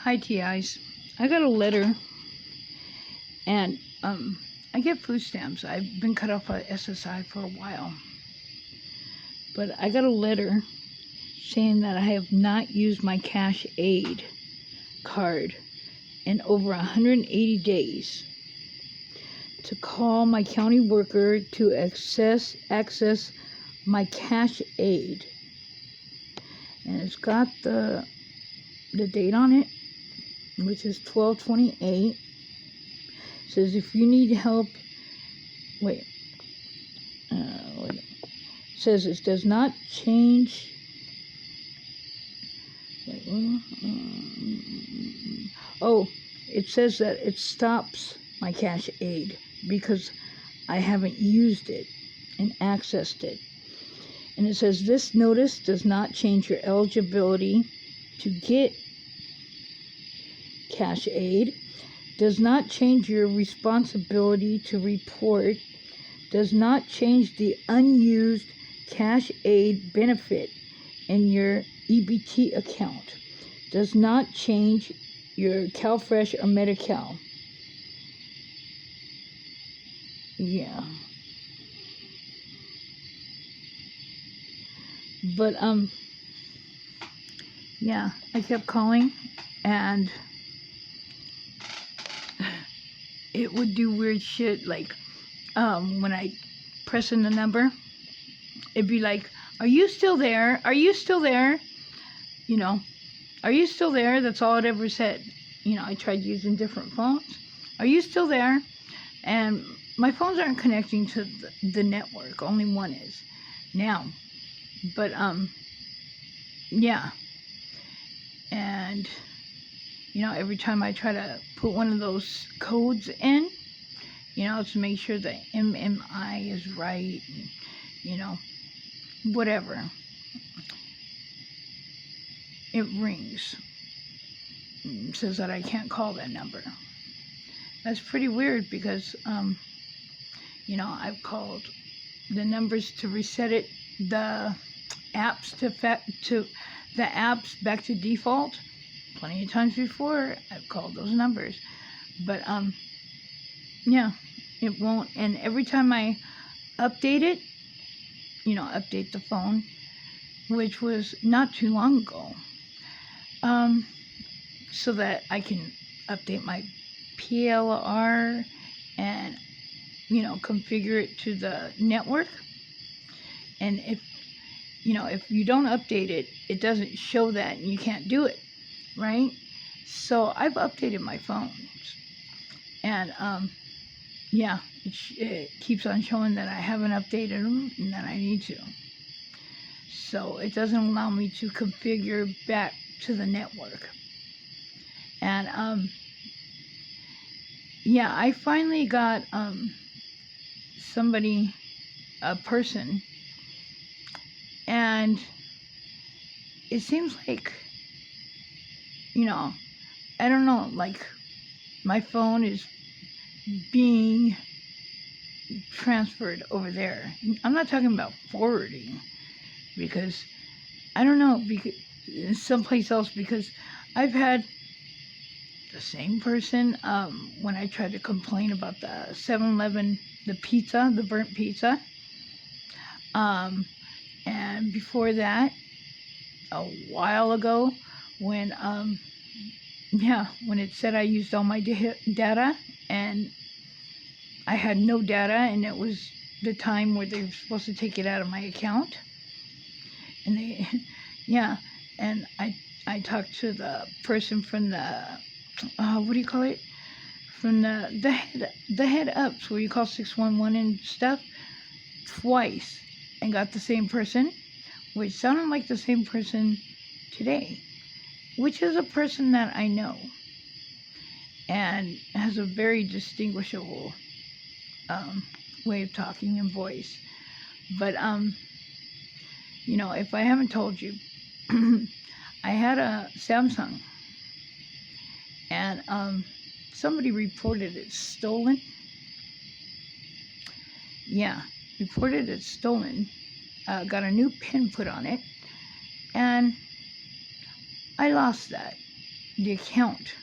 Hi, TIs. I got a letter, and I get food stamps. I've been cut off by SSI for a while, but I got a letter saying that I have not used my cash aid card in over 180 days to call my county worker to access my cash aid, and it's got the date on it, which is 12/28. Says if you need help, wait. Says it does not change. Oh, it says that it stops my cash aid because I haven't used it and accessed it. And it says this notice does not change your eligibility to get cash aid, does not change your responsibility to report, does not change the unused cash aid benefit in your EBT account, does not change your CalFresh or Medi-Cal. Yeah. But, yeah, I kept calling, and it would do weird shit, like, when I press in the number, it'd be like, are you still there? Are you still there? You know, are you still there? That's all it ever said. You know, I tried using different phones. Are you still there? And my phones aren't connecting to the network. Only one is now. But, yeah. And, you know, every time I try to put one of those codes in, you know, to make sure the MMI is right, and, you know, whatever, it rings. It says that I can't call that number. That's pretty weird because, you know, I've called the numbers to reset it, the apps to the apps back to default plenty of times before. I've called those numbers, but yeah, it won't. And every time I update it, you know, update the phone, which was not too long ago, so that I can update my PLR and, you know, configure it to the network. And if, you know, if you don't update it, it doesn't show that and you can't do it, right? So I've updated my phones, and yeah, it keeps on showing that I haven't updated them and that I need to. So it doesn't allow me to configure back to the network. And yeah, I finally got a person, and it seems like, you know, I don't know, like my phone is being transferred over there. I'm not talking about forwarding, because I don't know, because someplace else, because I've had the same person when I tried to complain about the 7-Eleven, the pizza, the burnt pizza, and before that, a while ago, when yeah, when it said I used all my data and I had no data, and it was the time where they were supposed to take it out of my account, and they, yeah, and I talked to the person from the what do you call it, from the head ups, where you call 611 and stuff, twice, and got the same person, which sounded like the same person today, which is a person that I know and has a very distinguishable way of talking and voice. But you know, if I haven't told you, I had a Samsung, and somebody reported it stolen. Yeah, reported it stolen. Got a new pin put on it, and I lost that. the account.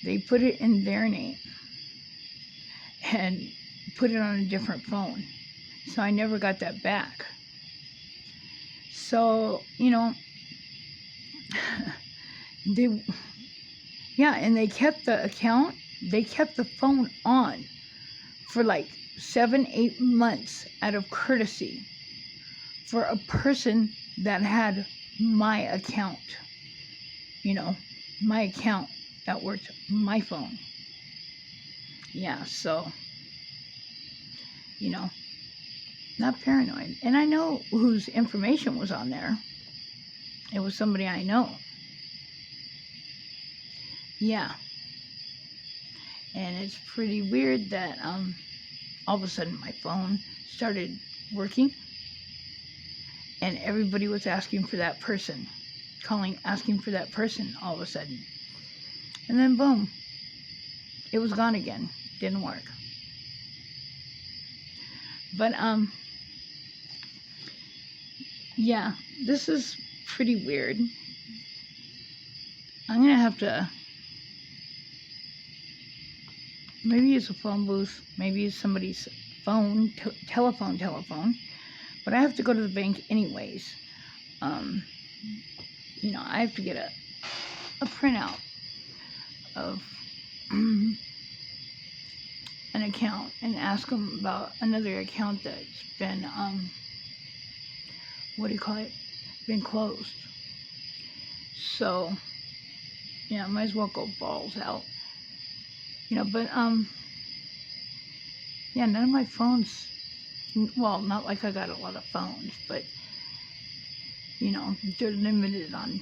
They put it in their name and put it on a different phone. So I never got that back. So, they, yeah, and they kept the account, they kept the phone on for like 7-8 months out of courtesy for a person that had my account, my account that worked my phone. Yeah, so, not paranoid. And I know whose information was on there. It was somebody I know. Yeah. And it's pretty weird that all of a sudden my phone started working and everybody was asking for that person, asking for that person all of a sudden. And then boom, it was gone again. Didn't work. But yeah, this is pretty weird. I'm gonna have to maybe use a phone booth, maybe use somebody's phone, telephone, but I have to go to the bank anyways. I have to get a printout of an account and ask them about another account that's been, been closed. So, yeah, might as well go balls out. But, yeah, none of my phones, well, not like I got a lot of phones, but, they're limited on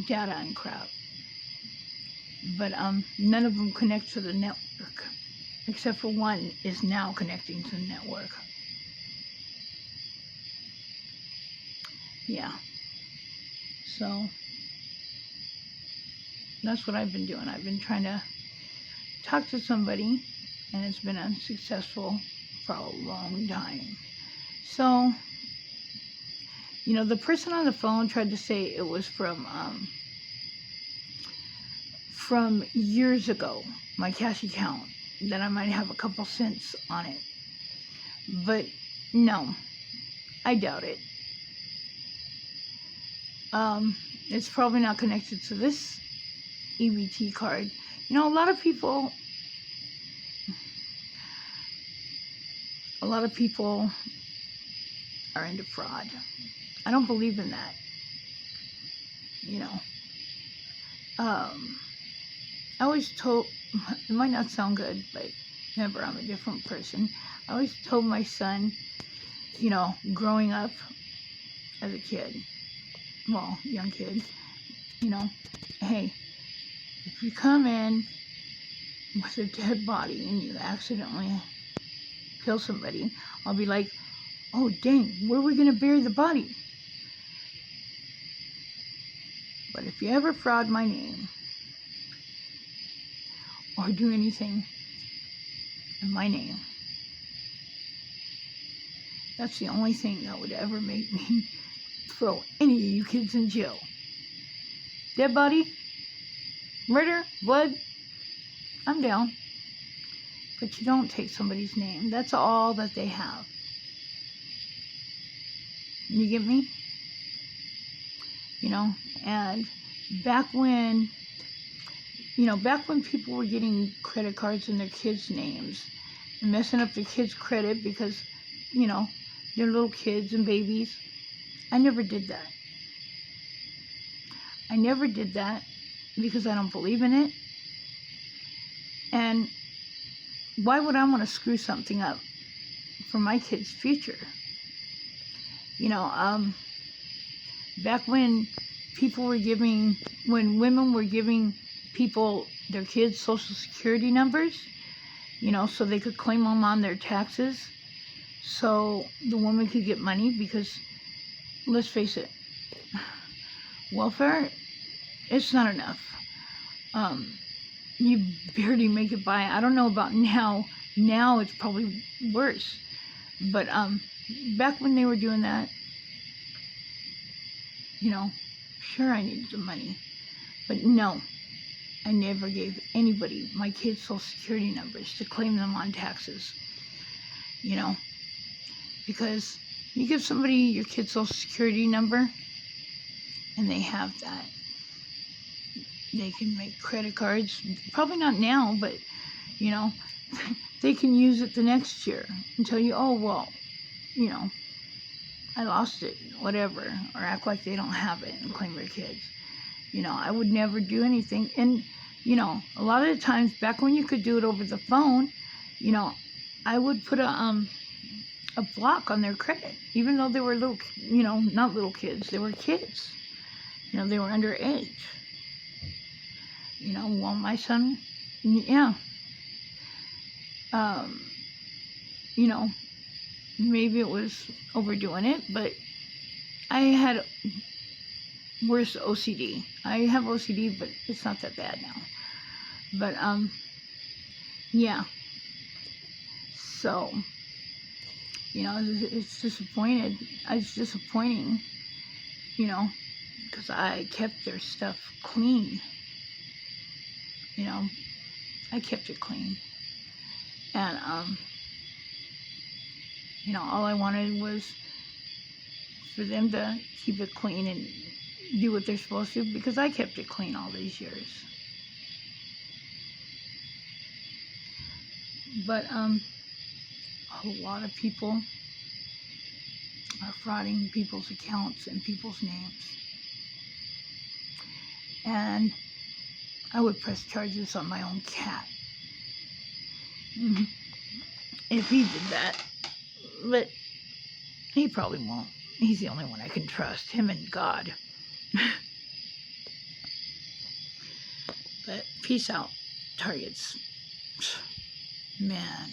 data and crap. But, none of them connect to the network, except for one is now connecting to the network. Yeah. So, that's what I've been doing. I've been trying to talk to somebody, and it's been unsuccessful for a long time. So, the person on the phone tried to say it was from years ago, my cash account, that I might have a couple cents on it. But no, I doubt it. It's probably not connected to this EBT card. A lot of people are into fraud. I don't believe in that. I always told, it might not sound good, but remember, I'm a different person. I always told my son, growing up as a kid, well, young kid, hey, if you come in with a dead body and you accidentally kill somebody, I'll be like, oh dang, where are we going to bury the body? But if you ever fraud my name or do anything in my name, that's the only thing that would ever make me throw any of you kids in jail. Dead body, murder, blood, I'm down. But you don't take somebody's name. That's all that they have. You get me? And back when people were getting credit cards in their kids' names and messing up their kids' credit because, they're little kids and babies, I never did that. I never did that because I don't believe in it. And why would I want to screw something up for my kids' future? Back when women were giving people, their kids, social security numbers, so they could claim them on their taxes, so the woman could get money, because let's face it, welfare, it's not enough. You barely make it by. I don't know about now. Now it's probably worse. But back when they were doing that, sure, I needed the money. But no, I never gave anybody my kids' social security numbers to claim them on taxes. You know, because you give somebody your kid's social security number and they have that, they can make credit cards, probably not now, but you know, they can use it the next year and tell you, oh, well, you know, I lost it, whatever, or act like they don't have it and claim their kids. You know, I would never do anything. And, you know, a lot of the times back when you could do it over the phone, you know, I would put a block on their credit, even though they were little, you know, not little kids, they were kids. You know, they were underage. You know, well, my son, yeah. You know, maybe it was overdoing it, but I had worse OCD. I have OCD, but it's not that bad now. But, yeah. So, you know, it's disappointed. It's disappointing, you know, because I kept their stuff clean. You know, I kept it clean. And, you know, all I wanted was for them to keep it clean and do what they're supposed to, because I kept it clean all these years. But a lot of people are frauding people's accounts and people's names. And I would press charges on my own cat if he did that. But he probably won't. He's the only one I can trust, him and God. But peace out, targets. Man.